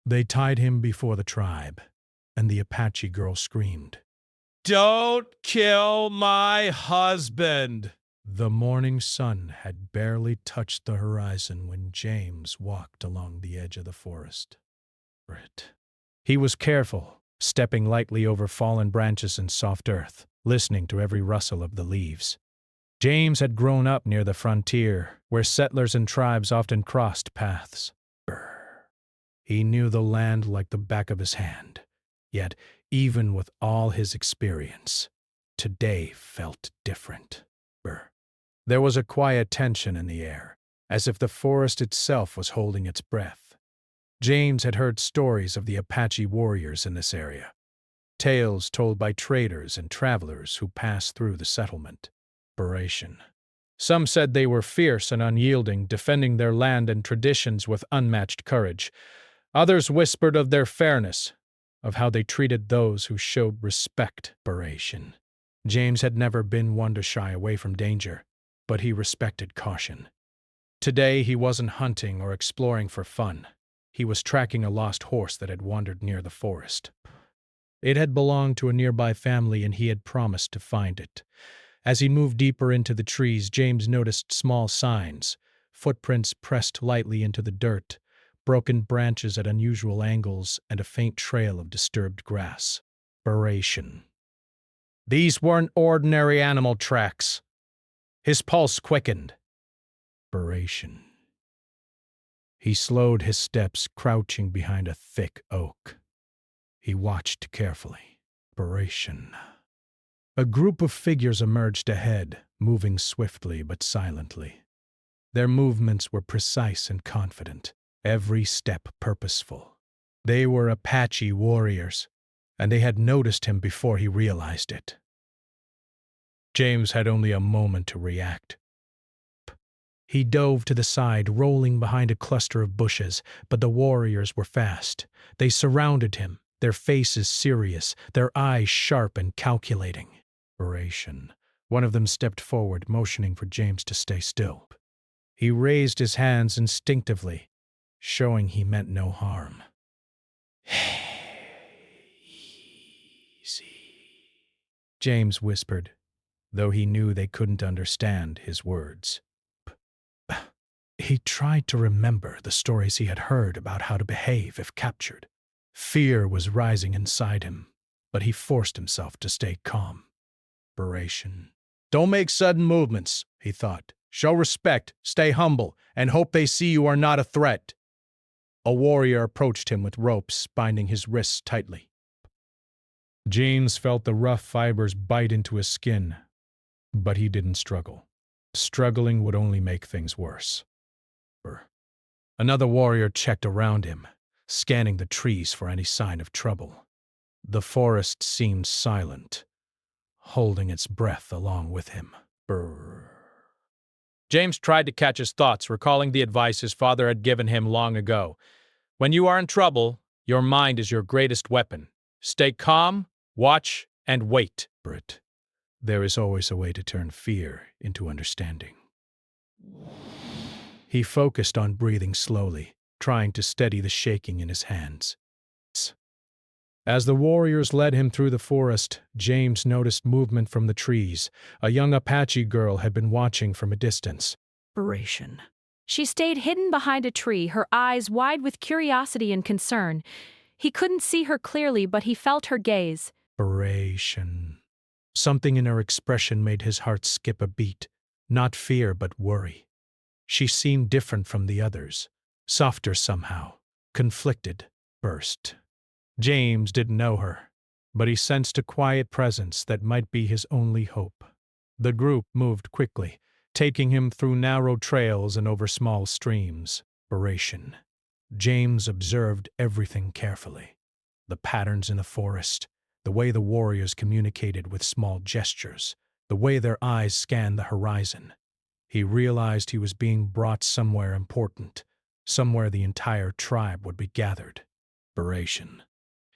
They tied him before the tribe, and the Apache girl screamed, "Don't kill my husband!" The morning sun had barely touched the horizon when James walked along the edge of the forest. He was careful, stepping lightly over fallen branches and soft earth, listening to every rustle of the leaves. James had grown up near the frontier, where settlers and tribes often crossed paths. He knew the land like the back of his hand, yet, even with all his experience, today felt different. There was a quiet tension in the air, as if the forest itself was holding its breath. James had heard stories of the Apache warriors in this area, tales told by traders and travelers who passed through the settlement. Some said they were fierce and unyielding, defending their land and traditions with unmatched courage. Others whispered of their fairness, of how they treated those who showed respect. James had never been one to shy away from danger, but he respected caution. Today he wasn't hunting or exploring for fun. He was tracking a lost horse that had wandered near the forest. It had belonged to a nearby family, and he had promised to find it. As he moved deeper into the trees, James noticed small signs, footprints pressed lightly into the dirt, broken branches at unusual angles, and a faint trail of disturbed grass. These weren't ordinary animal tracks. His pulse quickened. He slowed his steps, crouching behind a thick oak. He watched carefully. A group of figures emerged ahead, moving swiftly but silently. Their movements were precise and confident, every step purposeful. They were Apache warriors, and they had noticed him before he realized it. James had only a moment to react. He dove to the side, rolling behind a cluster of bushes, but the warriors were fast. They surrounded him, their faces serious, their eyes sharp and calculating. One of them stepped forward, motioning for James to stay still. He raised his hands instinctively, showing he meant no harm. "Easy," James whispered, though he knew they couldn't understand his words. He tried to remember the stories he had heard about how to behave if captured. Fear was rising inside him, but he forced himself to stay calm. "Don't make sudden movements," he thought. "Show respect, stay humble, and hope they see you are not a threat." A warrior approached him with ropes, binding his wrists tightly. James felt the rough fibers bite into his skin, but he didn't struggle. Struggling would only make things worse. Another warrior checked around him, scanning the trees for any sign of trouble. The forest seemed silent, holding its breath along with him. James tried to catch his thoughts, recalling the advice his father had given him long ago. When you are in trouble, your mind is your greatest weapon. Stay calm, watch, and wait. There is always a way to turn fear into understanding. He focused on breathing slowly, trying to steady the shaking in his hands. As the warriors led him through the forest, James noticed movement from the trees. A young Apache girl had been watching from a distance. She stayed hidden behind a tree, her eyes wide with curiosity and concern. He couldn't see her clearly, but he felt her gaze. Something in her expression made his heart skip a beat. Not fear, but worry. She seemed different from the others, softer somehow, conflicted. James didn't know her, but he sensed a quiet presence that might be his only hope. The group moved quickly, taking him through narrow trails and over small streams. James observed everything carefully. The patterns in the forest, the way the warriors communicated with small gestures, the way their eyes scanned the horizon. He realized he was being brought somewhere important, somewhere the entire tribe would be gathered.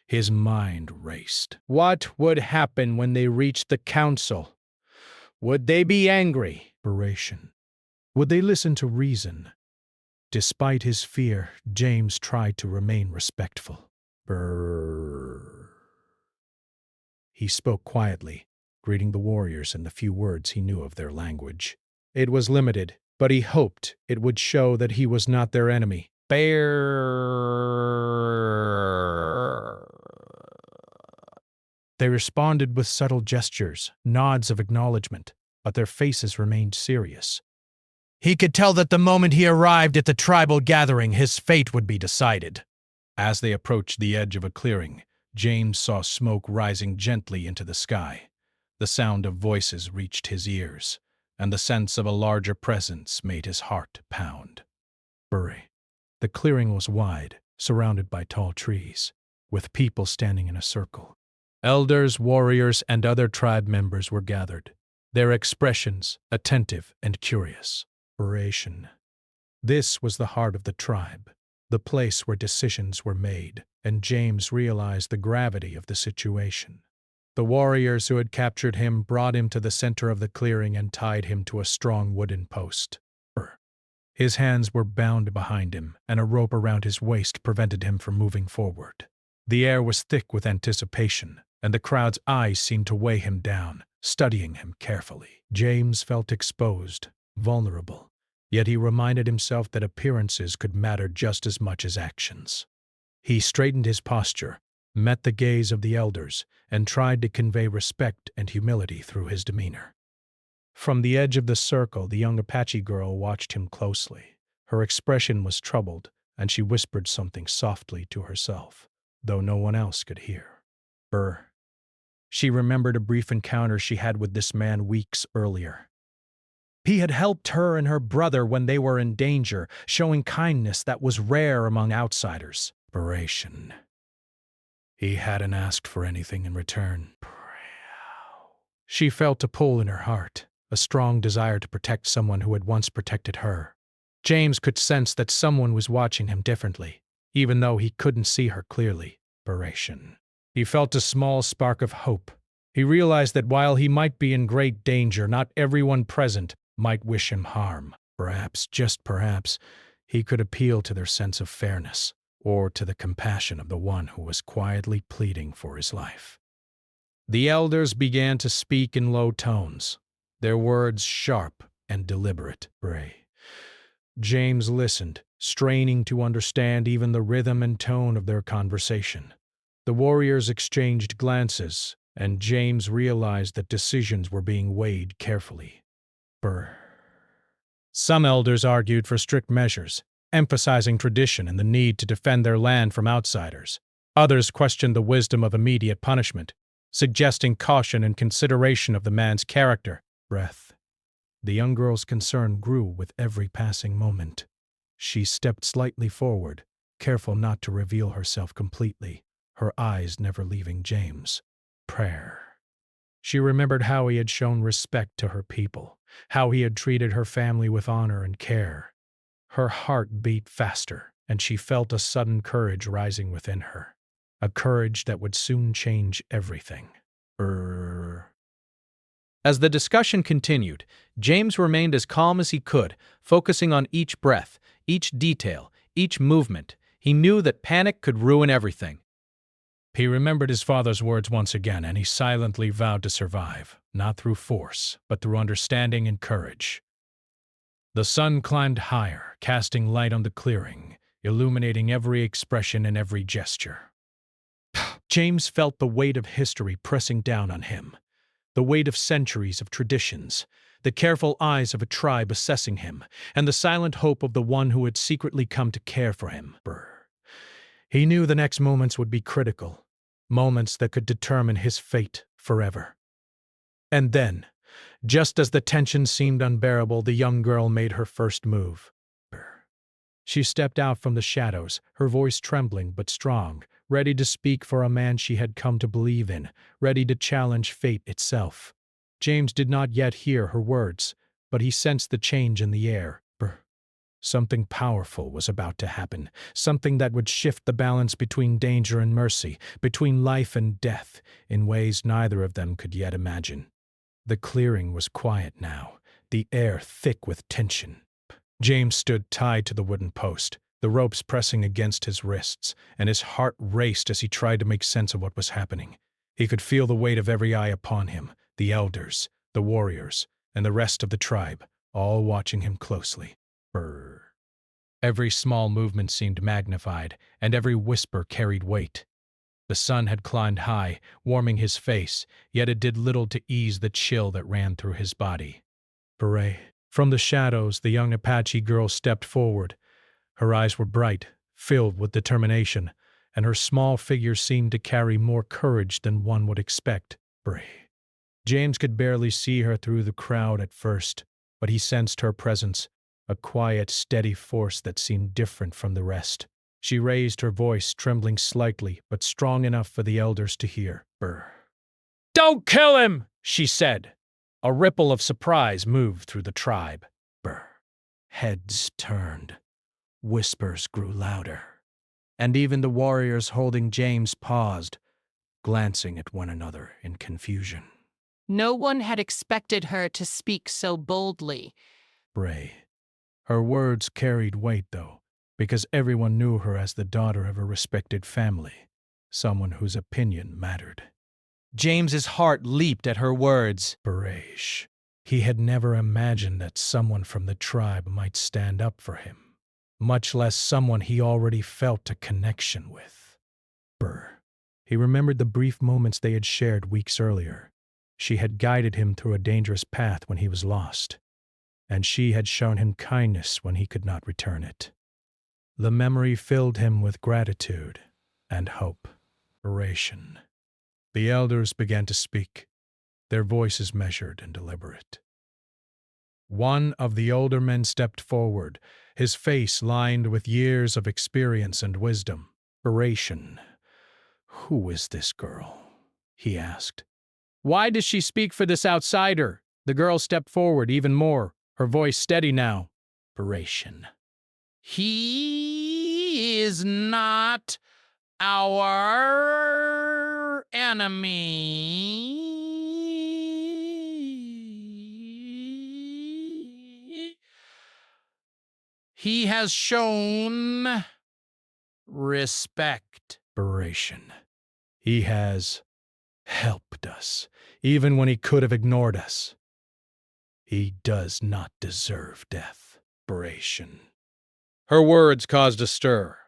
His mind raced. What would happen when they reached the council? Would they be angry? Would they listen to reason? Despite his fear, James tried to remain respectful. Brrr. He spoke quietly, greeting the warriors in the few words he knew of their language. It was limited, but he hoped it would show that he was not their enemy. Bear. They responded with subtle gestures, nods of acknowledgement, but their faces remained serious. He could tell that the moment he arrived at the tribal gathering, his fate would be decided. As they approached the edge of a clearing, James saw smoke rising gently into the sky. The sound of voices reached his ears, and the sense of a larger presence made his heart pound. Hurry. The clearing was wide, surrounded by tall trees, with people standing in a circle. Elders, warriors, and other tribe members were gathered, their expressions attentive and curious. Narration. This was the heart of the tribe, the place where decisions were made, and James realized the gravity of the situation. The warriors who had captured him brought him to the center of the clearing and tied him to a strong wooden post. His hands were bound behind him, and a rope around his waist prevented him from moving forward. The air was thick with anticipation, and the crowd's eyes seemed to weigh him down, studying him carefully. James felt exposed, vulnerable, yet he reminded himself that appearances could matter just as much as actions. He straightened his posture, met the gaze of the elders, and tried to convey respect and humility through his demeanor. From the edge of the circle, the young Apache girl watched him closely. Her expression was troubled, and she whispered something softly to herself, though no one else could hear. Brr. She remembered a brief encounter she had with this man weeks earlier. He had helped her and her brother when they were in danger, showing kindness that was rare among outsiders. Inspiration. He hadn't asked for anything in return. She felt a pull in her heart, a strong desire to protect someone who had once protected her. James could sense that someone was watching him differently, even though he couldn't see her clearly. Inspiration. He felt a small spark of hope. He realized that while he might be in great danger, not everyone present might wish him harm. Perhaps, just perhaps, he could appeal to their sense of fairness, or to the compassion of the one who was quietly pleading for his life. The elders began to speak in low tones, their words sharp and deliberate. James listened, straining to understand even the rhythm and tone of their conversation. The warriors exchanged glances, and James realized that decisions were being weighed carefully. Some elders argued for strict measures, emphasizing tradition and the need to defend their land from outsiders. Others questioned the wisdom of immediate punishment, suggesting caution and consideration of the man's character. The young girl's concern grew with every passing moment. She stepped slightly forward, careful not to reveal herself completely, her eyes never leaving James. Prayer. She remembered how he had shown respect to her people, how he had treated her family with honor and care. Her heart beat faster, and she felt a sudden courage rising within her, a courage that would soon change everything. As the discussion continued, James remained as calm as he could, focusing on each breath, each detail, each movement. He knew that panic could ruin everything. He remembered his father's words once again, and he silently vowed to survive, not through force, but through understanding and courage. The sun climbed higher, casting light on the clearing, illuminating every expression and every gesture. James felt the weight of history pressing down on him, the weight of centuries of traditions, the careful eyes of a tribe assessing him, and the silent hope of the one who had secretly come to care for him. He knew the next moments would be critical, moments that could determine his fate forever. And then, just as the tension seemed unbearable, the young girl made her first move. She stepped out from the shadows, her voice trembling but strong, ready to speak for a man she had come to believe in, ready to challenge fate itself. James did not yet hear her words, but he sensed the change in the air. Something powerful was about to happen, something that would shift the balance between danger and mercy, between life and death, in ways neither of them could yet imagine. The clearing was quiet now, the air thick with tension. James stood tied to the wooden post, the ropes pressing against his wrists, and his heart raced as he tried to make sense of what was happening. He could feel the weight of every eye upon him, the elders, the warriors, and the rest of the tribe, all watching him closely. Brr. Every small movement seemed magnified, and every whisper carried weight. The sun had climbed high, warming his face, yet it did little to ease the chill that ran through his body. Beret. From the shadows, the young Apache girl stepped forward. Her eyes were bright, filled with determination, and her small figure seemed to carry more courage than one would expect. Beret. James could barely see her through the crowd at first, but he sensed her presence, a quiet, steady force that seemed different from the rest. She raised her voice, trembling slightly, but strong enough for the elders to hear. Brr. "Don't kill him!" she said. A ripple of surprise moved through the tribe. Brr. Heads turned. Whispers grew louder. And even the warriors holding James paused, glancing at one another in confusion. No one had expected her to speak so boldly. Bray. Her words carried weight, though, because everyone knew her as the daughter of a respected family, someone whose opinion mattered. James's heart leaped at her words. Barrage. He had never imagined that someone from the tribe might stand up for him, much less someone he already felt a connection with. Brr. He remembered the brief moments they had shared weeks earlier. She had guided him through a dangerous path when he was lost, and she had shown him kindness when he could not return it. The memory filled him with gratitude and hope. Narration. The elders began to speak, their voices measured and deliberate. One of the older men stepped forward, his face lined with years of experience and wisdom. Narration. "Who is this girl?" he asked. "Why does she speak for this outsider?" The girl stepped forward even more, her voice steady now. Narration. "He is not our enemy. He has shown respect." Narration. He has helped us, even when he could have ignored us. He does not deserve death. Narration. Her words caused a stir.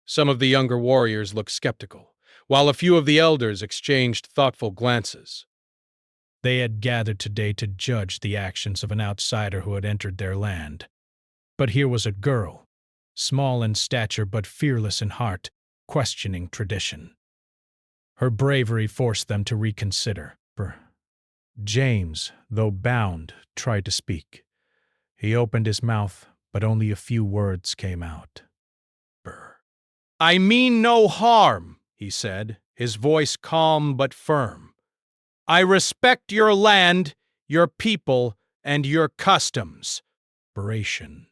Some of the younger warriors looked skeptical, while a few of the elders exchanged thoughtful glances. They had gathered today to judge the actions of an outsider who had entered their land. But here was a girl, small in stature but fearless in heart, questioning tradition. Her bravery forced them to reconsider. James, though bound, tried to speak. He opened his mouth, but only a few words came out. "I mean no harm," he said, his voice calm but firm. "I respect your land, your people, and your customs." Narration.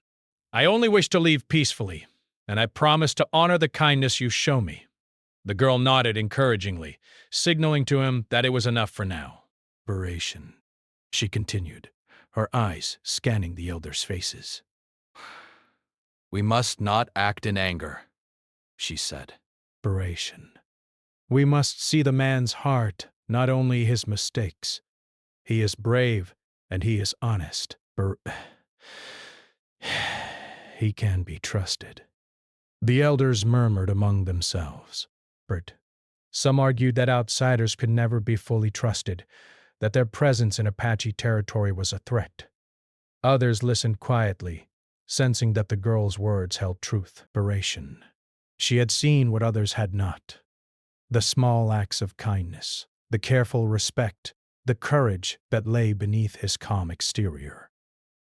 "I only wish to leave peacefully, and I promise to honor the kindness you show me." The girl nodded encouragingly, signaling to him that it was enough for now. Narration. She continued, her eyes scanning the elders' faces. "We must not act in anger," she said. Narration. "We must see the man's heart, not only his mistakes. He is brave, and he is honest. He can be trusted." The elders murmured among themselves. Some argued that outsiders could never be fully trusted, that their presence in Apache territory was a threat. Others listened quietly, sensing that the girl's words held truth. Narration. She had seen what others had not. The small acts of kindness, the careful respect, the courage that lay beneath his calm exterior.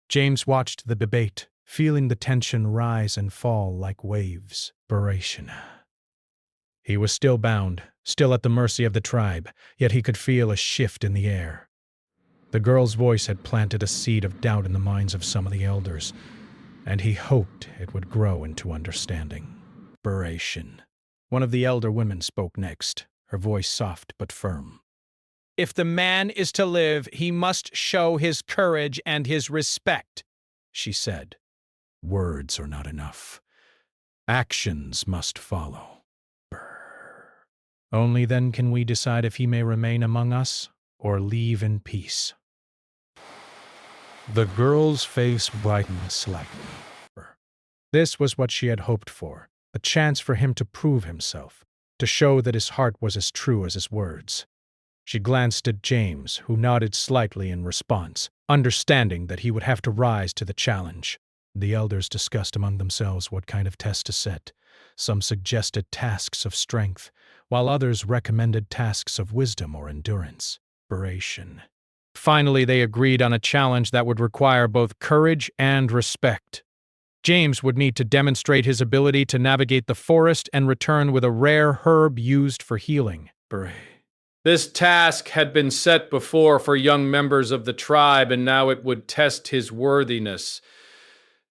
James watched the debate, feeling the tension rise and fall like waves. Narration. He was still bound, still at the mercy of the tribe, yet he could feel a shift in the air. The girl's voice had planted a seed of doubt in the minds of some of the elders, and he hoped it would grow into understanding. Narration. One of the elder women spoke next, her voice soft but firm. "If the man is to live, he must show his courage and his respect," she said. Words are not enough. Actions must follow. Brr. Only then can we decide if he may remain among us or leave in peace. The girl's face brightened slightly. This was what she had hoped for, a chance for him to prove himself, to show that his heart was as true as his words. She glanced at James, who nodded slightly in response, understanding that he would have to rise to the challenge. The elders discussed among themselves what kind of test to set. Some suggested tasks of strength, while others recommended tasks of wisdom or endurance. Inspiration. Finally, they agreed on a challenge that would require both courage and respect. James would need to demonstrate his ability to navigate the forest and return with a rare herb used for healing. This task had been set before for young members of the tribe, and now it would test his worthiness.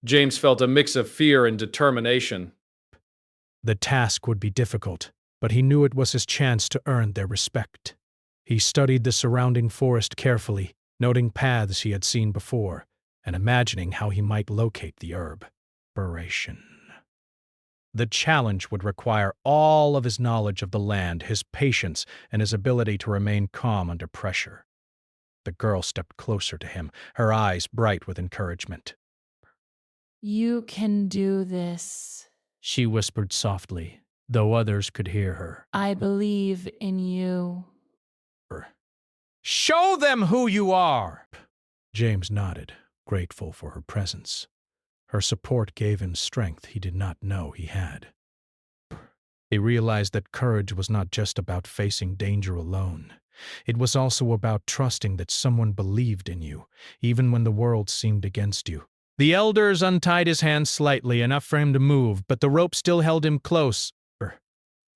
James felt a mix of fear and determination. The task would be difficult, but he knew it was his chance to earn their respect. He studied the surrounding forest carefully, noting paths he had seen before, and imagining how he might locate the herb. Inspiration. The challenge would require all of his knowledge of the land, his patience, and his ability to remain calm under pressure. The girl stepped closer to him, her eyes bright with encouragement. You can do this. She whispered softly, though others could hear her. I believe in you. Show them who you are! James nodded, grateful for her presence. Her support gave him strength he did not know he had. He realized that courage was not just about facing danger alone. It was also about trusting that someone believed in you, even when the world seemed against you. The elders untied his hands slightly, enough for him to move, but the rope still held him close.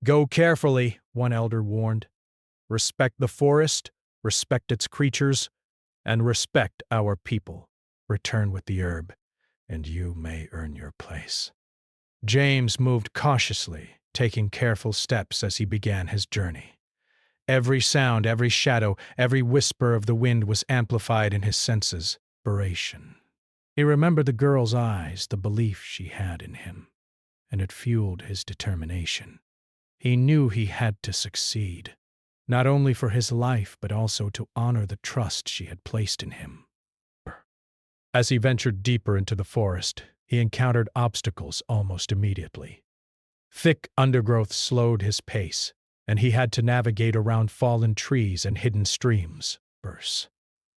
Go carefully, one elder warned. Respect the forest, respect its creatures, and respect our people. Return with the herb, and you may earn your place. James moved cautiously, taking careful steps as he began his journey. Every sound, every shadow, every whisper of the wind was amplified in his senses. Inspiration. He remembered the girl's eyes, the belief she had in him, and it fueled his determination. He knew he had to succeed, not only for his life, but also to honor the trust she had placed in him. As he ventured deeper into the forest, he encountered obstacles almost immediately. Thick undergrowth slowed his pace, and he had to navigate around fallen trees and hidden streams.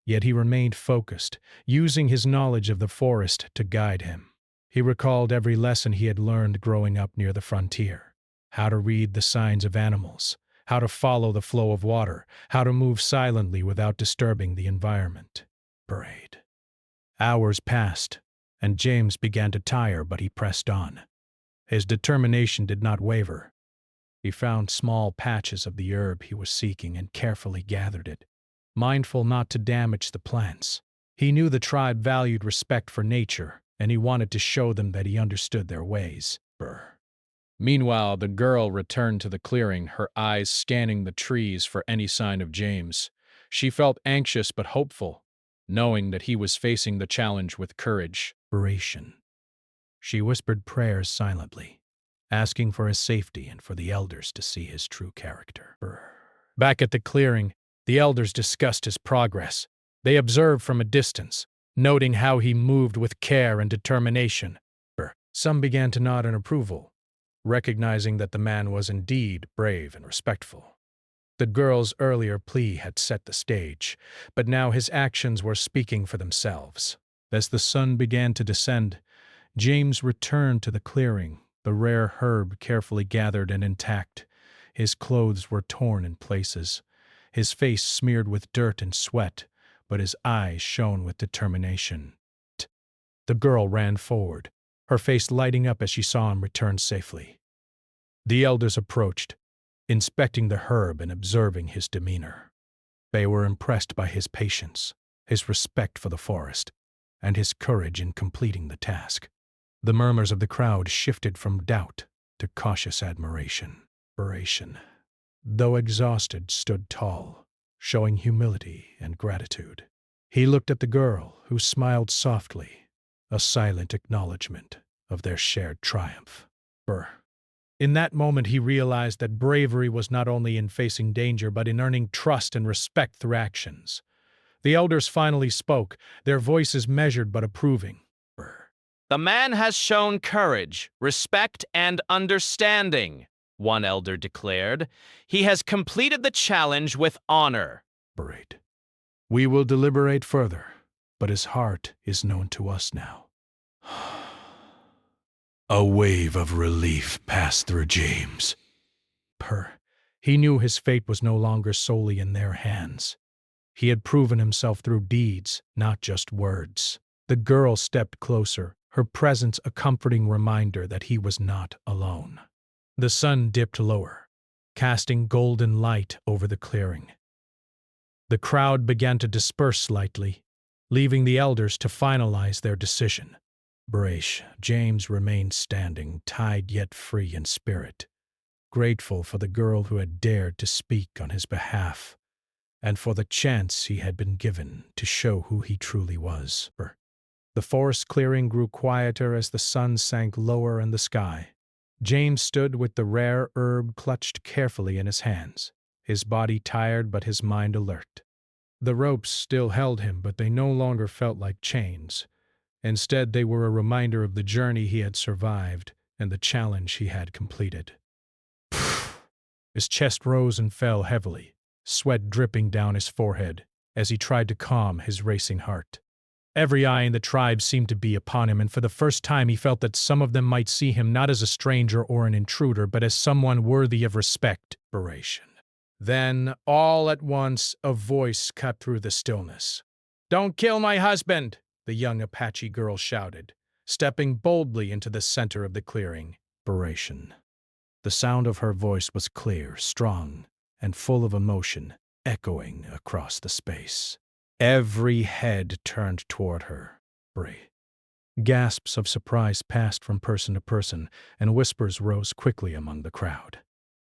Yet he remained focused, using his knowledge of the forest to guide him. He recalled every lesson he had learned growing up near the frontier: how to read the signs of animals, how to follow the flow of water, how to move silently without disturbing the environment. Hours passed, and James began to tire, but he pressed on. His determination did not waver. He found small patches of the herb he was seeking and carefully gathered it, mindful not to damage the plants. He knew the tribe valued respect for nature, and he wanted to show them that he understood their ways. Meanwhile, the girl returned to the clearing, her eyes scanning the trees for any sign of James. She felt anxious but hopeful, knowing that he was facing the challenge with courage. She whispered prayers silently, asking for his safety and for the elders to see his true character. Back at the clearing, the elders discussed his progress. They observed from a distance, noting how he moved with care and determination. Some began to nod in approval, recognizing that the man was indeed brave and respectful. The girl's earlier plea had set the stage, but now his actions were speaking for themselves. As the sun began to descend, James returned to the clearing, the rare herb carefully gathered and intact. His clothes were torn in places, his face smeared with dirt and sweat, but his eyes shone with determination. The girl ran forward, her face lighting up as she saw him return safely. The elders approached, inspecting the herb and observing his demeanor. They were impressed by his patience, his respect for the forest, and his courage in completing the task. The murmurs of the crowd shifted from doubt to cautious admiration. Though exhausted, stood tall, showing humility and gratitude. He looked at the girl, who smiled softly, a silent acknowledgement of their shared triumph. In that moment, he realized that bravery was not only in facing danger, but in earning trust and respect through actions. The elders finally spoke, their voices measured but approving. The man has shown courage, respect, and understanding, one elder declared. He has completed the challenge with honor. We will deliberate further, but his heart is known to us now. A wave of relief passed through James. He knew his fate was no longer solely in their hands. He had proven himself through deeds, not just words. The girl stepped closer, her presence a comforting reminder that he was not alone. The sun dipped lower, casting golden light over the clearing. The crowd began to disperse slightly, leaving the elders to finalize their decision. James remained standing, tied yet free in spirit, grateful for the girl who had dared to speak on his behalf, and for the chance he had been given to show who he truly was. The forest clearing grew quieter as the sun sank lower in the sky. James stood with the rare herb clutched carefully in his hands, his body tired but his mind alert. The ropes still held him, but they no longer felt like chains. Instead, they were a reminder of the journey he had survived and the challenge he had completed. His chest rose and fell heavily, sweat dripping down his forehead as he tried to calm his racing heart. Every eye in the tribe seemed to be upon him, and for the first time he felt that some of them might see him not as a stranger or an intruder, but as someone worthy of respect. Then, all at once, a voice cut through the stillness. "Don't kill my husband!" the young Apache girl shouted, stepping boldly into the center of the clearing. The sound of her voice was clear, strong, and full of emotion, echoing across the space. Every head turned toward her. Gasps of surprise passed from person to person, and whispers rose quickly among the crowd.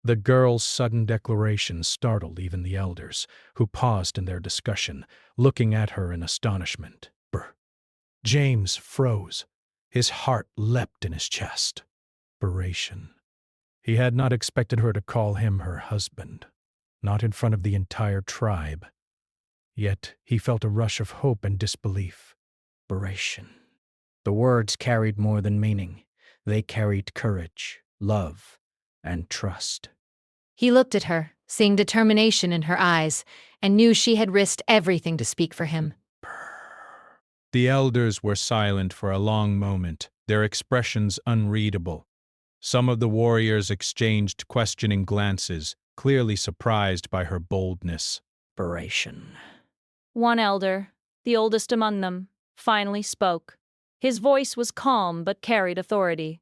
The girl's sudden declaration startled even the elders, who paused in their discussion, looking at her in astonishment. James froze. His heart leapt in his chest. He had not expected her to call him her husband, not in front of the entire tribe. Yet he felt a rush of hope and disbelief. The words carried more than meaning. They carried courage, love, and trust. He looked at her, seeing determination in her eyes, and knew she had risked everything to speak for him. The elders were silent for a long moment, their expressions unreadable. Some of the warriors exchanged questioning glances, clearly surprised by her boldness. One elder, the oldest among them, finally spoke. His voice was calm but carried authority.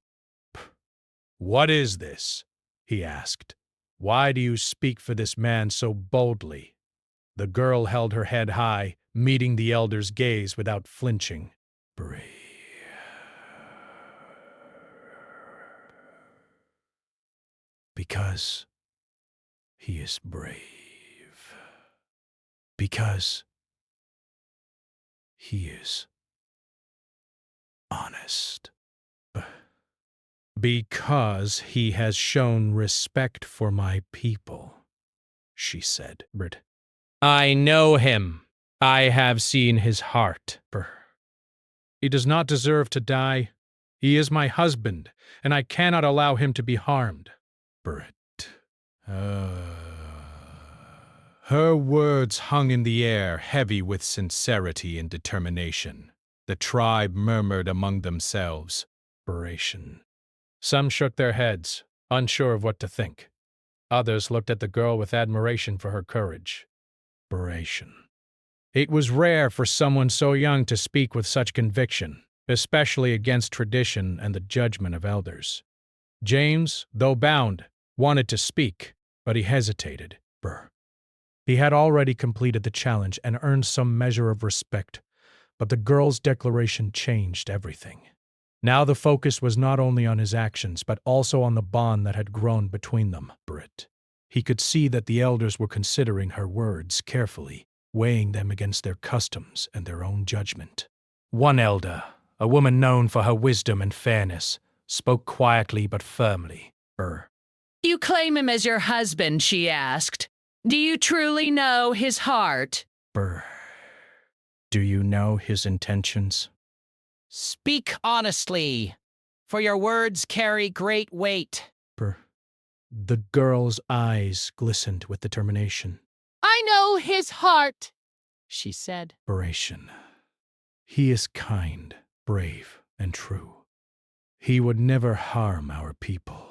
"What is this?" he asked. "Why do you speak for this man so boldly?" The girl held her head high, meeting the elder's gaze without flinching. Because he is brave. Because he is honest. Because he has shown respect for my people, she said. I know him. I have seen his heart. He does not deserve to die. He is my husband, and I cannot allow him to be harmed. Her words hung in the air, heavy with sincerity and determination. The tribe murmured among themselves. Some shook their heads, unsure of what to think. Others looked at the girl with admiration for her courage. It was rare for someone so young to speak with such conviction, especially against tradition and the judgment of elders. James, though bound, wanted to speak, but he hesitated. He had already completed the challenge and earned some measure of respect, but the girl's declaration changed everything. Now the focus was not only on his actions, but also on the bond that had grown between them. He could see that the elders were considering her words carefully, weighing them against their customs and their own judgment. One elder, a woman known for her wisdom and fairness, spoke quietly but firmly. You claim him as your husband, she asked. Do you truly know his heart? Do you know his intentions? Speak honestly, for your words carry great weight. The girl's eyes glistened with determination. I know his heart, she said. He is kind, brave, and true. He would never harm our people.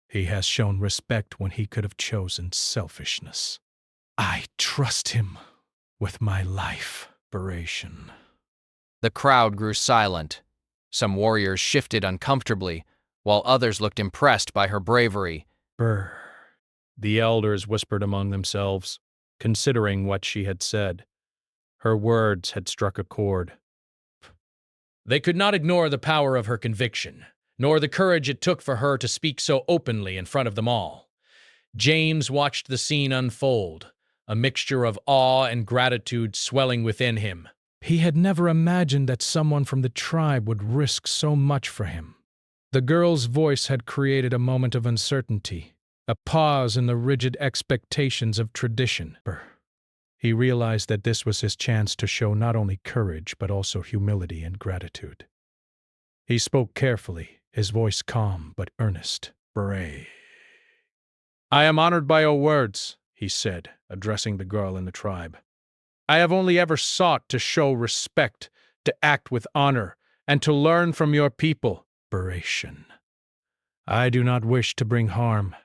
He has shown respect when he could have chosen selfishness. I trust him with my life. The crowd grew silent. Some warriors shifted uncomfortably, while others looked impressed by her bravery. The elders whispered among themselves, considering what she had said. Her words had struck a chord. They could not ignore the power of her conviction, nor the courage it took for her to speak so openly in front of them all. James watched the scene unfold, a mixture of awe and gratitude swelling within him. He had never imagined that someone from the tribe would risk so much for him. The girl's voice had created a moment of uncertainty, a pause in the rigid expectations of tradition. He realized that this was his chance to show not only courage but also humility and gratitude. He spoke carefully, his voice calm but earnest. I am honored by your words, he said, addressing the girl in the tribe. I have only ever sought to show respect, to act with honor, and to learn from your people. I do not wish to bring harm,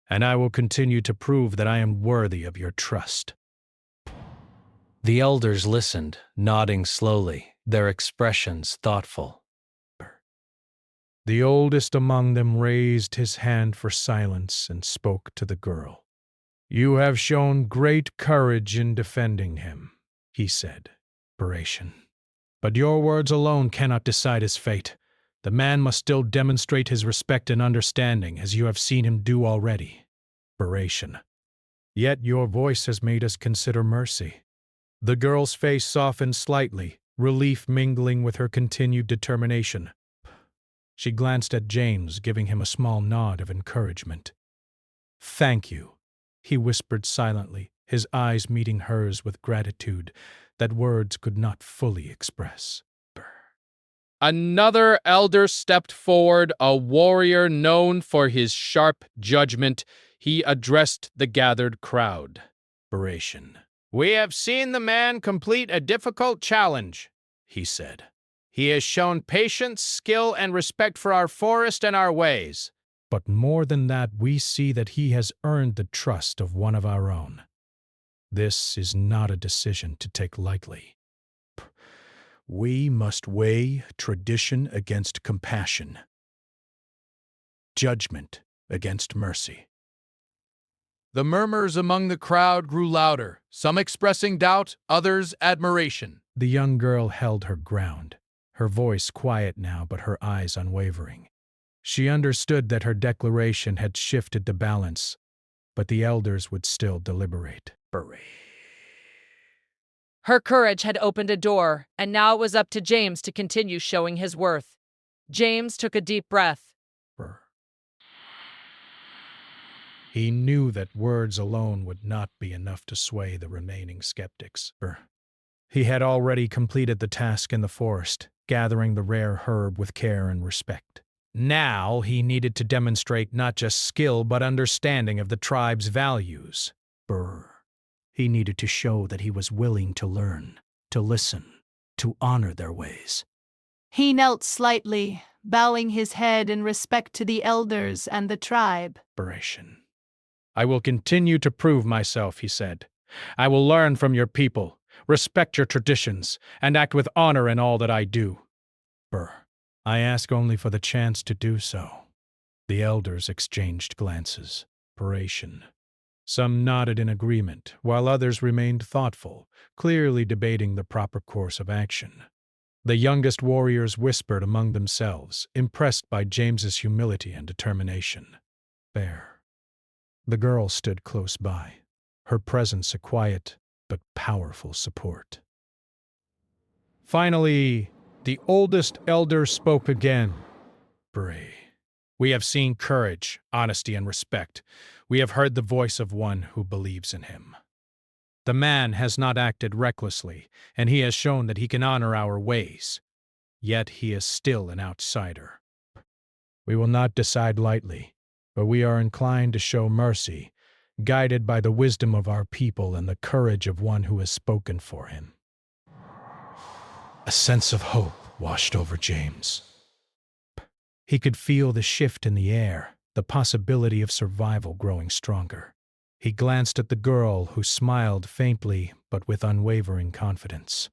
and I will continue to prove that I am worthy of your trust. The elders listened, nodding slowly, their expressions thoughtful. The oldest among them raised his hand for silence and spoke to the girl. You have shown great courage in defending him, he said. But your words alone cannot decide his fate. The man must still demonstrate his respect and understanding, as you have seen him do already. Yet your voice has made us consider mercy. The girl's face softened slightly, relief mingling with her continued determination. She glanced at James, giving him a small nod of encouragement. Thank you, he whispered silently, his eyes meeting hers with gratitude that words could not fully express. Another elder stepped forward, a warrior known for his sharp judgment. He addressed the gathered crowd. We have seen the man complete a difficult challenge, he said. He has shown patience, skill, and respect for our forest and our ways. But more than that, we see that he has earned the trust of one of our own. This is not a decision to take lightly. We must weigh tradition against compassion, judgment against mercy. The murmurs among the crowd grew louder, some expressing doubt, others admiration. The young girl held her ground, her voice quiet now but her eyes unwavering. She understood that her declaration had shifted the balance, but the elders would still deliberate. Her courage had opened a door, and now it was up to James to continue showing his worth. James took a deep breath. He knew that words alone would not be enough to sway the remaining skeptics. He had already completed the task in the forest, gathering the rare herb with care and respect. Now he needed to demonstrate not just skill but understanding of the tribe's values. He needed to show that he was willing to learn, to listen, to honor their ways. He knelt slightly, bowing his head in respect to the elders and the tribe. I will continue to prove myself, he said. I will learn from your people, respect your traditions, and act with honor in all that I do. I ask only for the chance to do so. The elders exchanged glances. Some nodded in agreement, while others remained thoughtful, clearly debating the proper course of action. The youngest warriors whispered among themselves, impressed by James's humility and determination. The girl stood close by, her presence a quiet but powerful support. Finally, the oldest elder spoke again. Bray. We have seen courage, honesty, and respect. We have heard the voice of one who believes in him. The man has not acted recklessly, and he has shown that he can honor our ways. Yet he is still an outsider. We will not decide lightly, but we are inclined to show mercy, guided by the wisdom of our people and the courage of one who has spoken for him. A sense of hope washed over James. He could feel the shift in the air, the possibility of survival growing stronger. He glanced at the girl, who smiled faintly but with unwavering confidence.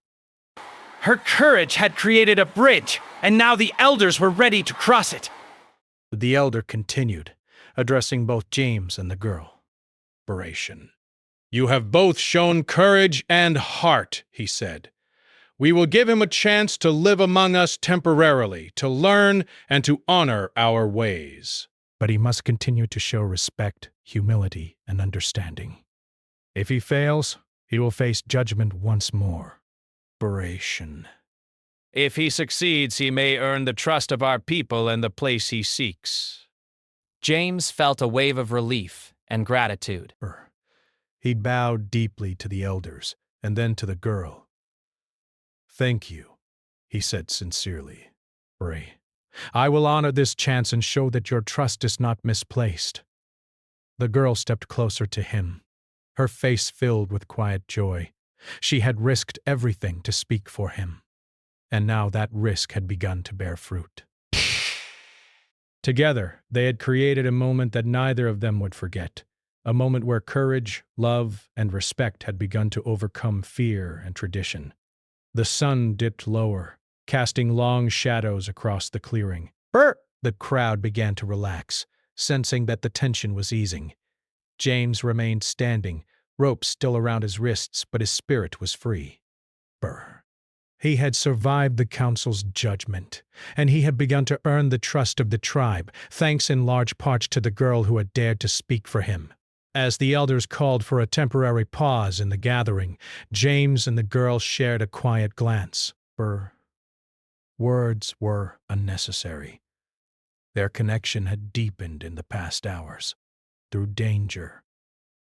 Her courage had created a bridge, and now the elders were ready to cross it. The elder continued, addressing both James and the girl. Narration. You have both shown courage and heart, he said. We will give him a chance to live among us temporarily, to learn and to honor our ways. But he must continue to show respect, humility, and understanding. If he fails, he will face judgment once more. Narration. If he succeeds, he may earn the trust of our people and the place he seeks. James felt a wave of relief and gratitude. He bowed deeply to the elders and then to the girl. Thank you, he said sincerely. Bray, I will honor this chance and show that your trust is not misplaced. The girl stepped closer to him, her face filled with quiet joy. She had risked everything to speak for him, and now that risk had begun to bear fruit. Together, they had created a moment that neither of them would forget, a moment where courage, love, and respect had begun to overcome fear and tradition. The sun dipped lower, casting long shadows across the clearing. The crowd began to relax, sensing that the tension was easing. James remained standing, ropes still around his wrists, but his spirit was free. He had survived the council's judgment, and he had begun to earn the trust of the tribe, thanks in large part to the girl who had dared to speak for him. As the elders called for a temporary pause in the gathering, James and the girl shared a quiet glance. Words were unnecessary. Their connection had deepened in the past hours, through danger,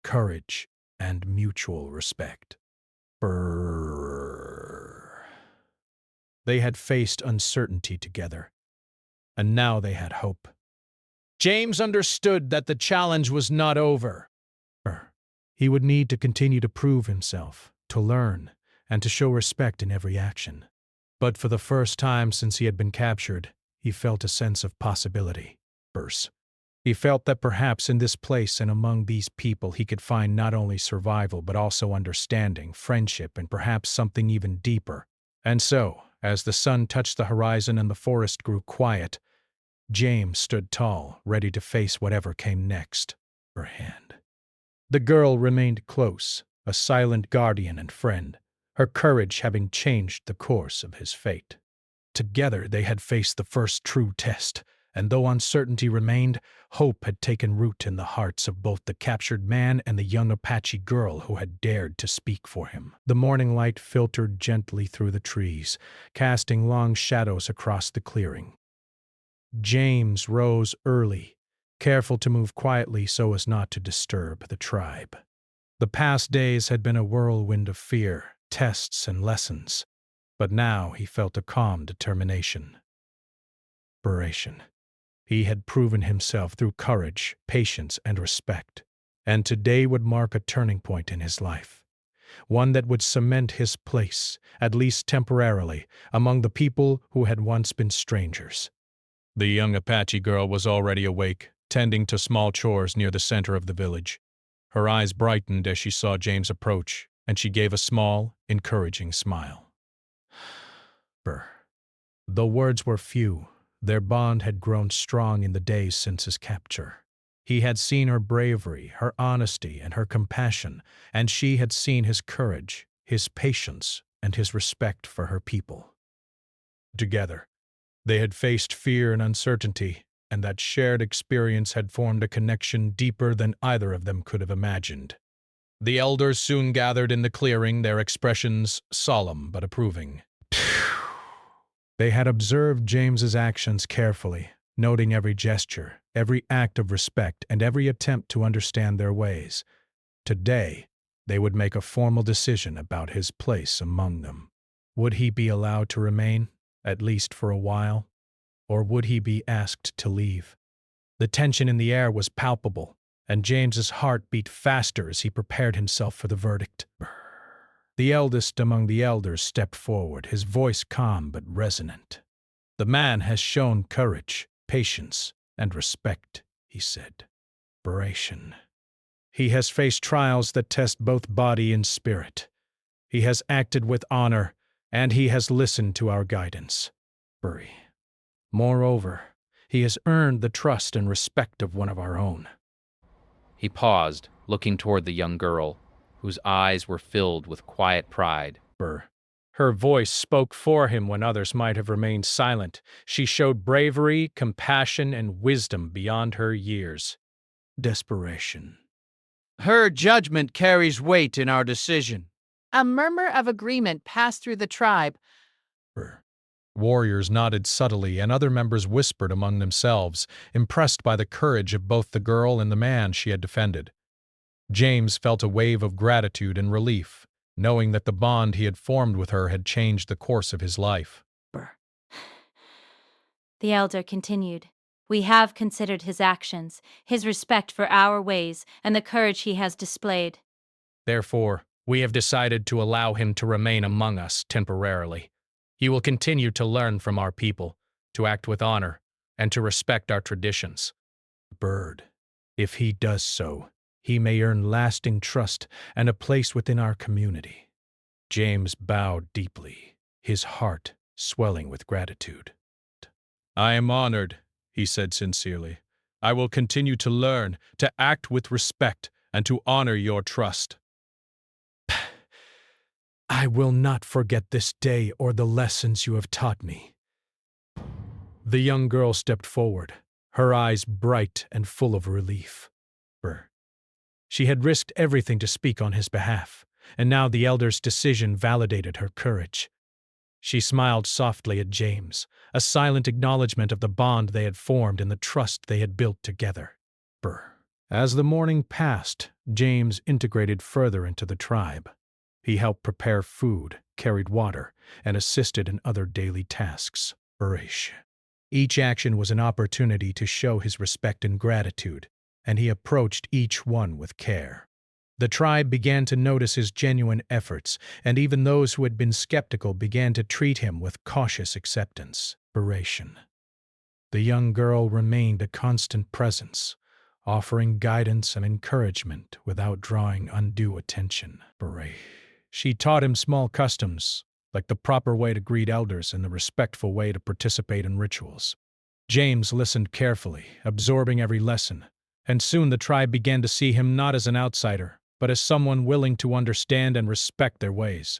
courage, and mutual respect. They had faced uncertainty together, and now they had hope. James understood that the challenge was not over. He would need to continue to prove himself, to learn, and to show respect in every action. But for the first time since he had been captured, he felt a sense of possibility. He felt that perhaps in this place and among these people he could find not only survival but also understanding, friendship, and perhaps something even deeper. And so, as the sun touched the horizon and the forest grew quiet, James stood tall, ready to face whatever came next. Her hand. The girl remained close, a silent guardian and friend, her courage having changed the course of his fate. Together they had faced the first true test, and though uncertainty remained, hope had taken root in the hearts of both the captured man and the young Apache girl who had dared to speak for him. The morning light filtered gently through the trees, casting long shadows across the clearing. James rose early, careful to move quietly so as not to disturb the tribe. The past days had been a whirlwind of fear, tests, and lessons, but now he felt a calm determination. He had proven himself through courage, patience, and respect, and today would mark a turning point in his life, one that would cement his place, at least temporarily, among the people who had once been strangers. The young Apache girl was already awake, tending to small chores near the center of the village. Her eyes brightened as she saw James approach, and she gave a small, encouraging smile. Though words were few, their bond had grown strong in the days since his capture. He had seen her bravery, her honesty, and her compassion, and she had seen his courage, his patience, and his respect for her people. Together, they had faced fear and uncertainty, and that shared experience had formed a connection deeper than either of them could have imagined. The elders soon gathered in the clearing, their expressions solemn but approving. They had observed James's actions carefully, noting every gesture, every act of respect, and every attempt to understand their ways. Today, they would make a formal decision about his place among them. Would he be allowed to remain, at least for a while, or would he be asked to leave? The tension in the air was palpable, and James's heart beat faster as he prepared himself for the verdict. The eldest among the elders stepped forward, his voice calm but resonant. "The man has shown courage, patience, and respect," he said. "Inspiration. He has faced trials that test both body and spirit. He has acted with honor, and he has listened to our guidance. Moreover, he has earned the trust and respect of one of our own." He paused, looking toward the young girl, whose eyes were filled with quiet pride. Her voice spoke for him when others might have remained silent. She showed bravery, compassion, and wisdom beyond her years. Desperation. Her judgment carries weight in our decision. A murmur of agreement passed through the tribe. Warriors nodded subtly, and other members whispered among themselves, impressed by the courage of both the girl and the man she had defended. James felt a wave of gratitude and relief, knowing that the bond he had formed with her had changed the course of his life. The elder continued, "We have considered his actions, his respect for our ways, and the courage he has displayed. Therefore, we have decided to allow him to remain among us temporarily. He will continue to learn from our people, to act with honor, and to respect our traditions. If he does so, he may earn lasting trust and a place within our community." James bowed deeply, his heart swelling with gratitude. "I am honored," he said sincerely. "I will continue to learn, to act with respect, and to honor your trust." "I will not forget this day or the lessons you have taught me." The young girl stepped forward, her eyes bright and full of relief. She had risked everything to speak on his behalf, and now the elder's decision validated her courage. She smiled softly at James, a silent acknowledgement of the bond they had formed and the trust they had built together. As the morning passed, James integrated further into the tribe. He helped prepare food, carried water, and assisted in other daily tasks. Each action was an opportunity to show his respect and gratitude, and he approached each one with care. The tribe began to notice his genuine efforts, and even those who had been skeptical began to treat him with cautious acceptance. The young girl remained a constant presence, offering guidance and encouragement without drawing undue attention. She taught him small customs, like the proper way to greet elders and the respectful way to participate in rituals. James listened carefully, absorbing every lesson, and soon the tribe began to see him not as an outsider, but as someone willing to understand and respect their ways.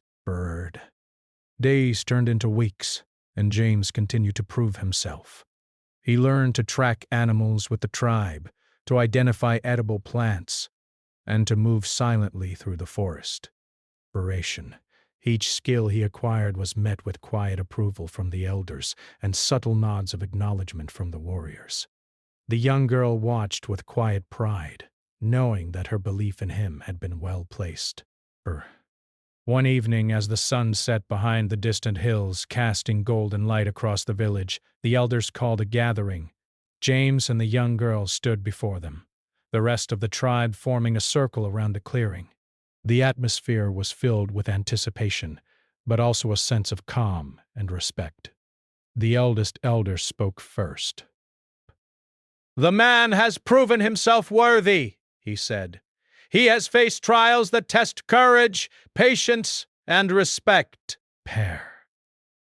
Days turned into weeks, and James continued to prove himself. He learned to track animals with the tribe, to identify edible plants, and to move silently through the forest. Each skill he acquired was met with quiet approval from the elders and subtle nods of acknowledgement from the warriors. The young girl watched with quiet pride, knowing that her belief in him had been well placed. One evening, as the sun set behind the distant hills, casting golden light across the village, the elders called a gathering. James and the young girl stood before them, the rest of the tribe forming a circle around the clearing. The atmosphere was filled with anticipation, but also a sense of calm and respect. The eldest elder spoke first. "The man has proven himself worthy," he said. "He has faced trials that test courage, patience, and respect.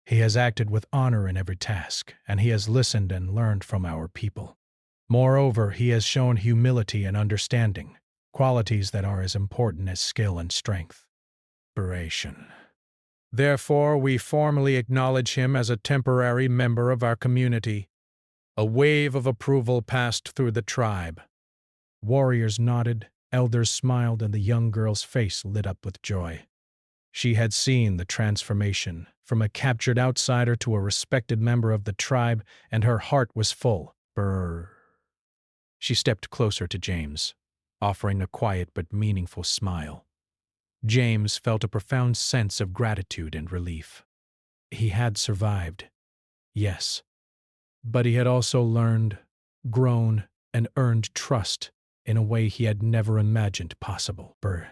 He has acted with honor in every task, and he has listened and learned from our people. Moreover, he has shown humility and understanding, qualities that are as important as skill and strength. Therefore, we formally acknowledge him as a temporary member of our community." A wave of approval passed through the tribe. Warriors nodded, elders smiled, and the young girl's face lit up with joy. She had seen the transformation from a captured outsider to a respected member of the tribe, and her heart was full. Brrr. She stepped closer to James, offering a quiet but meaningful smile. James felt a profound sense of gratitude and relief. He had survived, yes, but he had also learned, grown, and earned trust in a way he had never imagined possible. Brr.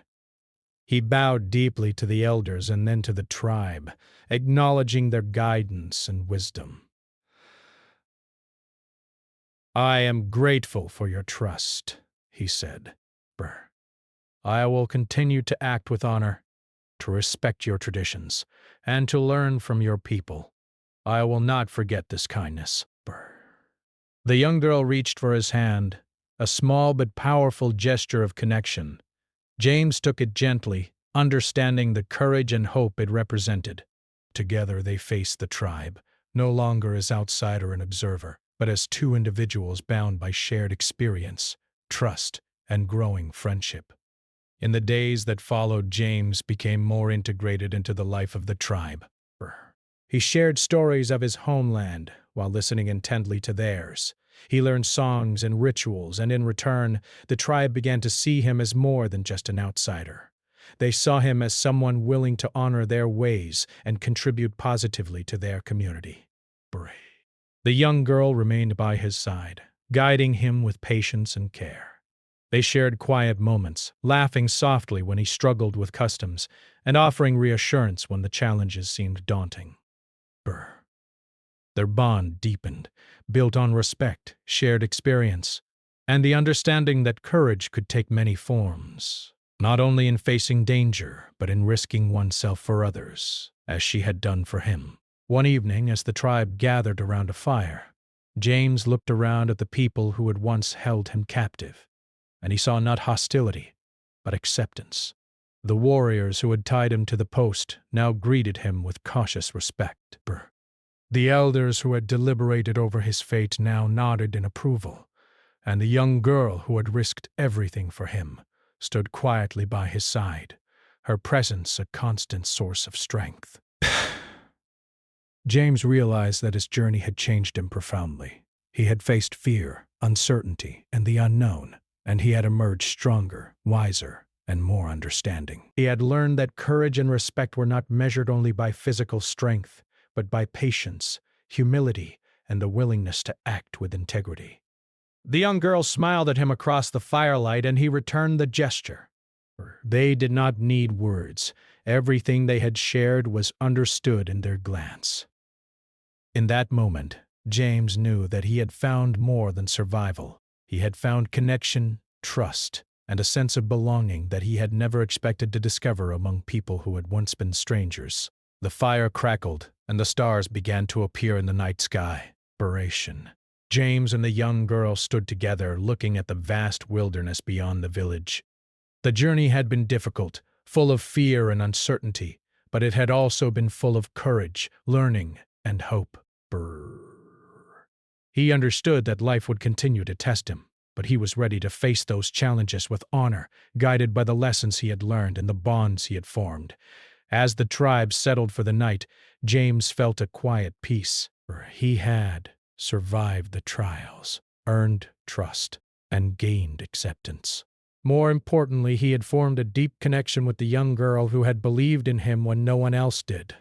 He bowed deeply to the elders and then to the tribe, acknowledging their guidance and wisdom. "I am grateful for your trust," he said. Brr. "I will continue to act with honor, to respect your traditions, and to learn from your people. I will not forget this kindness." Brr. The young girl reached for his hand, a small but powerful gesture of connection. James took it gently, understanding the courage and hope it represented. Together they faced the tribe, no longer as outsider and observer, but as two individuals bound by shared experience, trust, and growing friendship. In the days that followed, James became more integrated into the life of the tribe. He shared stories of his homeland while listening intently to theirs. He learned songs and rituals, and in return, the tribe began to see him as more than just an outsider. They saw him as someone willing to honor their ways and contribute positively to their community. The young girl remained by his side, guiding him with patience and care. They shared quiet moments, laughing softly when he struggled with customs, and offering reassurance when the challenges seemed daunting. Their bond deepened, built on respect, shared experience, and the understanding that courage could take many forms, not only in facing danger, but in risking oneself for others, as she had done for him. One evening, as the tribe gathered around a fire, James looked around at the people who had once held him captive, and he saw not hostility, but acceptance. The warriors who had tied him to the post now greeted him with cautious respect. The elders who had deliberated over his fate now nodded in approval, and the young girl who had risked everything for him stood quietly by his side, her presence a constant source of strength. James realized that his journey had changed him profoundly. He had faced fear, uncertainty, and the unknown, and he had emerged stronger, wiser, and more understanding. He had learned that courage and respect were not measured only by physical strength, but by patience, humility, and the willingness to act with integrity. The young girl smiled at him across the firelight, and he returned the gesture. They did not need words. Everything they had shared was understood in their glance. In that moment, James knew that he had found more than survival. He had found connection, trust, and a sense of belonging that he had never expected to discover among people who had once been strangers. The fire crackled, and the stars began to appear in the night sky. James and the young girl stood together, looking at the vast wilderness beyond the village. The journey had been difficult, full of fear and uncertainty, but it had also been full of courage, learning, and hope. He understood that life would continue to test him, but he was ready to face those challenges with honor, guided by the lessons he had learned and the bonds he had formed. As the tribe settled for the night, James felt a quiet peace, for he had survived the trials, earned trust, and gained acceptance. More importantly, he had formed a deep connection with the young girl who had believed in him when no one else did.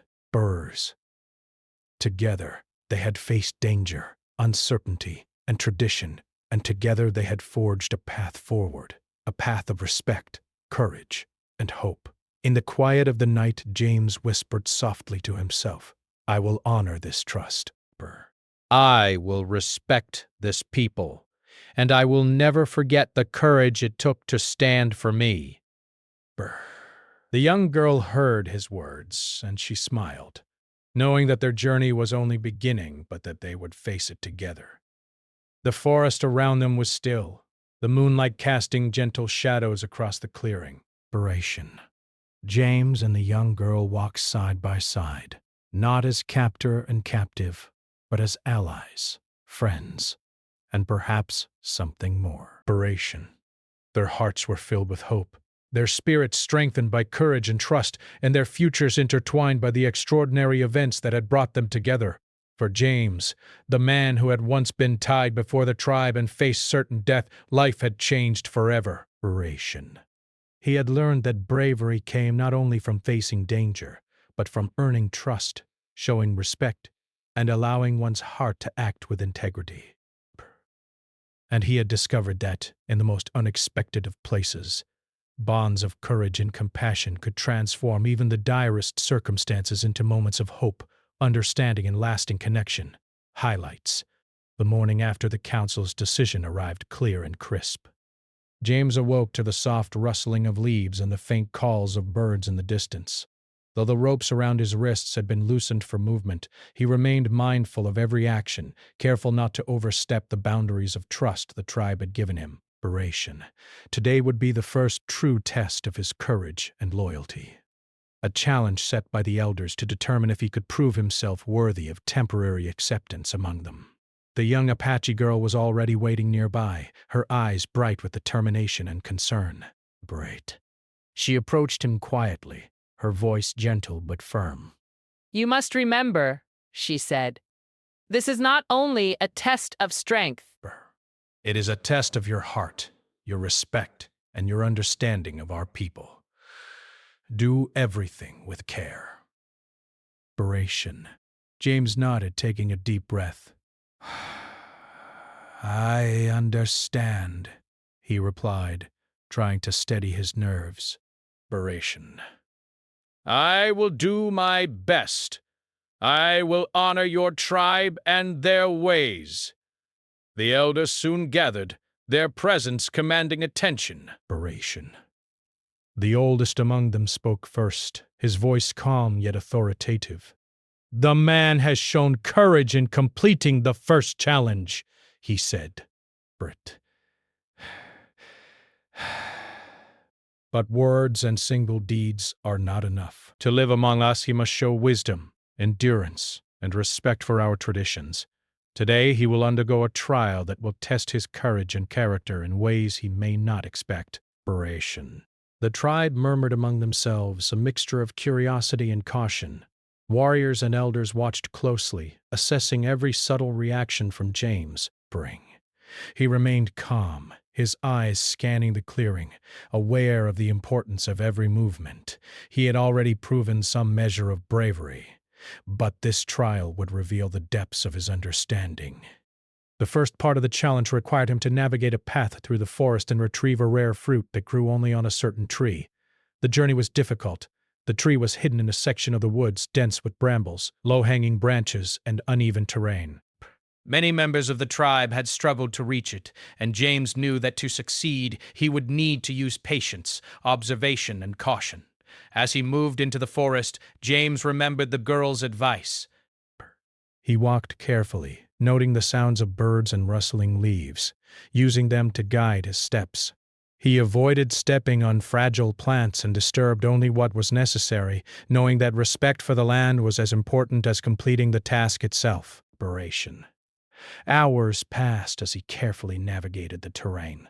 Together, they had faced danger, uncertainty, and tradition, and together they had forged a path forward, a path of respect, courage, and hope. In the quiet of the night, James whispered softly to himself, "I will honor this trust. I will respect this people, and I will never forget the courage it took to stand for me." The young girl heard his words, and she smiled, knowing that their journey was only beginning, but that they would face it together. The forest around them was still, the moonlight casting gentle shadows across the clearing. James and the young girl walked side by side, not as captor and captive, but as allies, friends, and perhaps something more. Their hearts were filled with hope. their spirits strengthened by courage and trust, and their futures intertwined by the extraordinary events that had brought them together. For James, the man who had once been tied before the tribe and faced certain death, life had changed forever. He had learned that bravery came not only from facing danger, but from earning trust, showing respect, and allowing one's heart to act with integrity. And he had discovered that, in the most unexpected of places, bonds of courage and compassion could transform even the direst circumstances into moments of hope, understanding, and lasting connection. Highlights. The morning after the council's decision arrived clear and crisp. James awoke to the soft rustling of leaves and the faint calls of birds in the distance. Though the ropes around his wrists had been loosened for movement, he remained mindful of every action, careful not to overstep the boundaries of trust the tribe had given him. Today would be the first true test of his courage and loyalty. A challenge set by the elders to determine if he could prove himself worthy of temporary acceptance among them. The young Apache girl was already waiting nearby, her eyes bright with determination and concern. She approached him quietly, her voice gentle but firm. You must remember, she said, this is not only a test of strength. It is a test of your heart, your respect, and your understanding of our people. Do everything with care. James nodded, taking a deep breath. I understand, he replied, trying to steady his nerves. I will do my best. I will honor your tribe and their ways. The elders soon gathered, their presence commanding attention. The oldest among them spoke first, his voice calm yet authoritative. The man has shown courage in completing the first challenge, he said. But words and single deeds are not enough. To live among us, he must show wisdom, endurance, and respect for our traditions. Today, he will undergo a trial that will test his courage and character in ways he may not expect. The tribe murmured among themselves, a mixture of curiosity and caution. Warriors and elders watched closely, assessing every subtle reaction from James. He remained calm, his eyes scanning the clearing, aware of the importance of every movement. He had already proven some measure of bravery, but this trial would reveal the depths of his understanding. The first part of the challenge required him to navigate a path through the forest and retrieve a rare fruit that grew only on a certain tree. The journey was difficult. The tree was hidden in a section of the woods dense with brambles, low-hanging branches, and uneven terrain. Many members of the tribe had struggled to reach it, and James knew that to succeed, he would need to use patience, observation, and caution. As he moved into the forest, James remembered the girl's advice. He walked carefully, noting the sounds of birds and rustling leaves, using them to guide his steps. He avoided stepping on fragile plants and disturbed only what was necessary, knowing that respect for the land was as important as completing the task itself. Hours passed as he carefully navigated the terrain.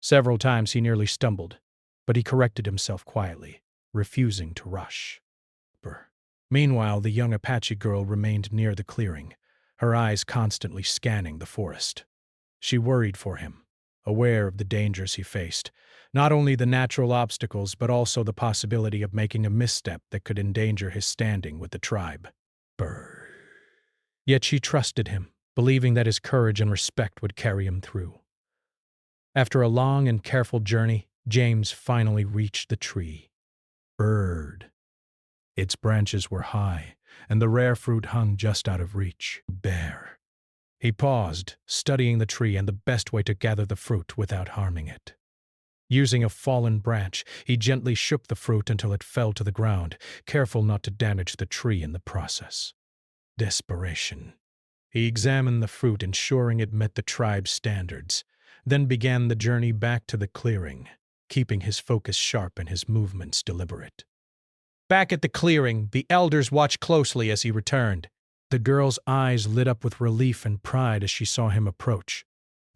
Several times he nearly stumbled, but he corrected himself quietly, refusing to rush. Meanwhile, the young Apache girl remained near the clearing, her eyes constantly scanning the forest. She worried for him, aware of the dangers he faced, not only the natural obstacles but also the possibility of making a misstep that could endanger his standing with the tribe. Yet she trusted him, believing that his courage and respect would carry him through. After a long and careful journey, James finally reached the tree. Its branches were high, and the rare fruit hung just out of reach. He paused, studying the tree and the best way to gather the fruit without harming it. Using a fallen branch, he gently shook the fruit until it fell to the ground, careful not to damage the tree in the process. Desperation. He examined the fruit, ensuring it met the tribe's standards, then began the journey back to the clearing, keeping his focus sharp and his movements deliberate. Back at the clearing, the elders watched closely as he returned. The girl's eyes lit up with relief and pride as she saw him approach.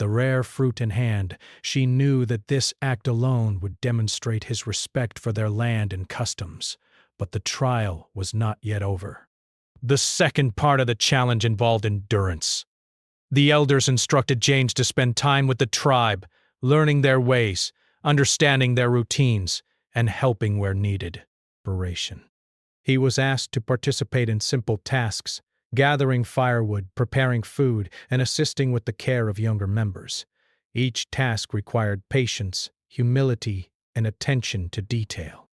The rare fruit in hand, she knew that this act alone would demonstrate his respect for their land and customs. But the trial was not yet over. The second part of the challenge involved endurance. The elders instructed James to spend time with the tribe, learning their ways, understanding their routines, and helping where needed. Narration. He was asked to participate in simple tasks, gathering firewood, preparing food, and assisting with the care of younger members. Each task required patience, humility, and attention to detail.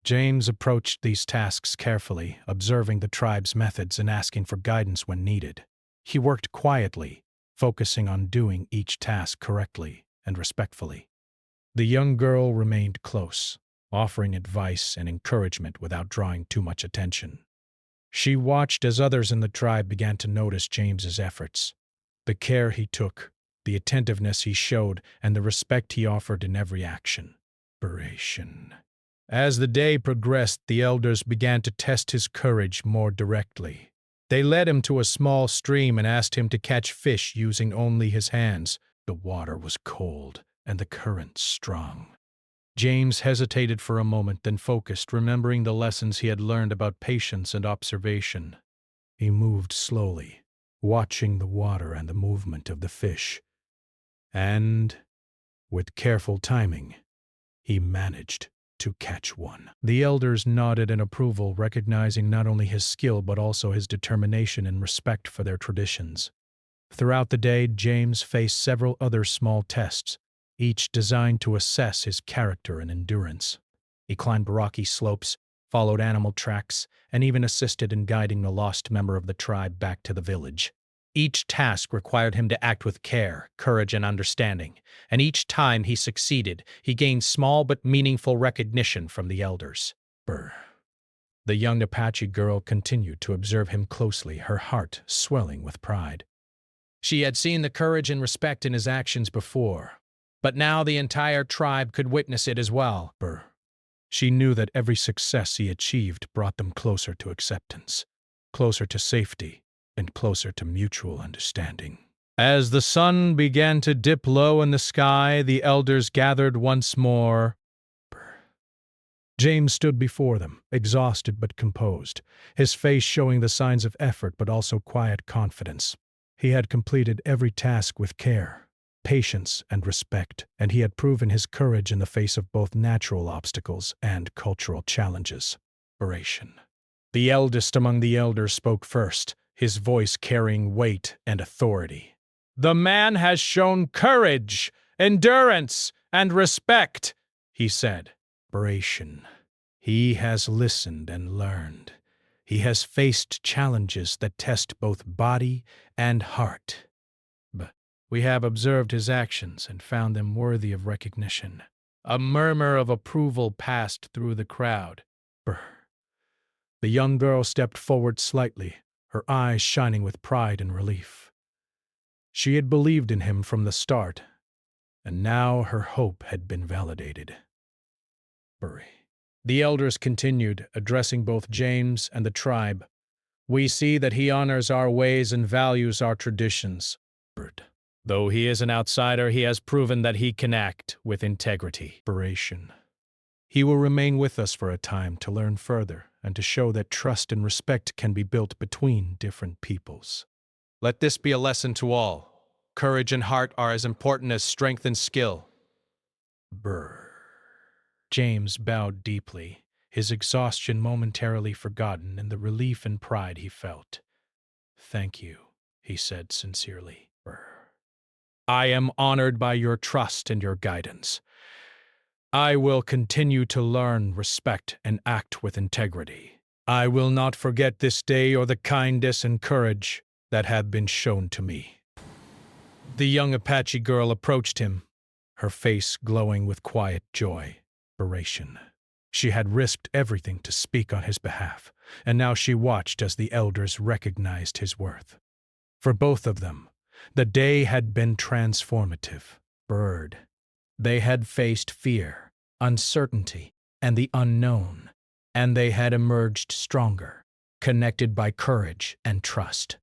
James approached these tasks carefully, observing the tribe's methods and asking for guidance when needed. He worked quietly, focusing on doing each task correctly and respectfully. The young girl remained close, offering advice and encouragement without drawing too much attention. She watched as others in the tribe began to notice James's efforts, the care he took, the attentiveness he showed, and the respect he offered in every action. Narration. As the day progressed, the elders began to test his courage more directly. They led him to a small stream and asked him to catch fish using only his hands. The water was cold and the current strong. James hesitated for a moment, then focused, remembering the lessons he had learned about patience and observation. He moved slowly, watching the water and the movement of the fish. And, with careful timing, he managed to catch one. The elders nodded in approval, recognizing not only his skill but also his determination and respect for their traditions. Throughout the day, James faced several other small tests, each designed to assess his character and endurance. He climbed rocky slopes, followed animal tracks, and even assisted in guiding the lost member of the tribe back to the village. Each task required him to act with care, courage, and understanding, and each time he succeeded, he gained small but meaningful recognition from the elders. The young Apache girl continued to observe him closely, her heart swelling with pride. She had seen the courage and respect in his actions before, but now the entire tribe could witness it as well. She knew that every success he achieved brought them closer to acceptance, closer to safety, and closer to mutual understanding. As the sun began to dip low in the sky, the elders gathered once more. James stood before them, exhausted but composed, his face showing the signs of effort but also quiet confidence. He had completed every task with care, patience, and respect, and he had proven his courage in the face of both natural obstacles and cultural challenges. The eldest among the elders spoke first, his voice carrying weight and authority. "The man has shown courage, endurance, and respect," he said. He has listened and learned. He has faced challenges that test both body and heart. But we have observed his actions and found them worthy of recognition. A murmur of approval passed through the crowd. The young girl stepped forward slightly, her eyes shining with pride and relief. She had believed in him from the start, and now her hope had been validated. The elders continued, addressing both James and the tribe. "We see that he honors our ways and values our traditions. Though he is an outsider, he has proven that he can act with integrity." He will remain with us for a time to learn further and to show that trust and respect can be built between different peoples. Let this be a lesson to all. Courage and heart are as important as strength and skill. James bowed deeply, his exhaustion momentarily forgotten in the relief and pride he felt. "Thank you," he said sincerely. "I am honored by your trust and your guidance. I will continue to learn, respect, and act with integrity. I will not forget this day or the kindness and courage that have been shown to me." The young Apache girl approached him, her face glowing with quiet joy. She had risked everything to speak on his behalf, and now she watched as the elders recognized his worth. For both of them, the day had been transformative. They had faced fear, uncertainty, and the unknown, and they had emerged stronger, connected by courage and trust.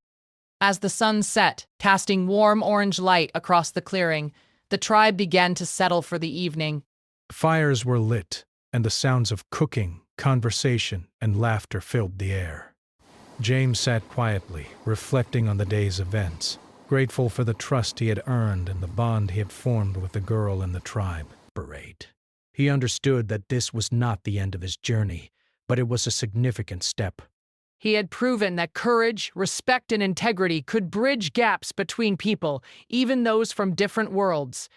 As the sun set, casting warm orange light across the clearing, the tribe began to settle for the evening. Fires were lit, and the sounds of cooking, conversation, and laughter filled the air. James sat quietly, reflecting on the day's events, grateful for the trust he had earned and the bond he had formed with the girl in the tribe. He understood that this was not the end of his journey, but it was a significant step. He had proven that courage, respect, and integrity could bridge gaps between people, even those from different worlds.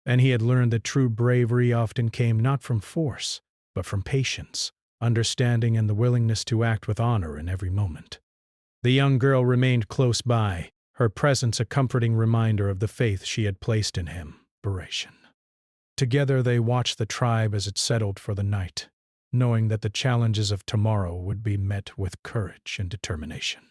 And he had learned that true bravery often came not from force, but from patience, understanding, and the willingness to act with honor in every moment. The young girl remained close by, her presence a comforting reminder of the faith she had placed in him. Together they watched the tribe as it settled for the night, knowing that the challenges of tomorrow would be met with courage and determination.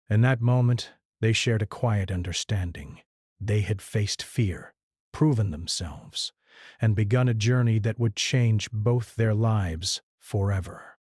In that moment, they shared a quiet understanding. They had faced fear, proven themselves, and begun a journey that would change both their lives forever.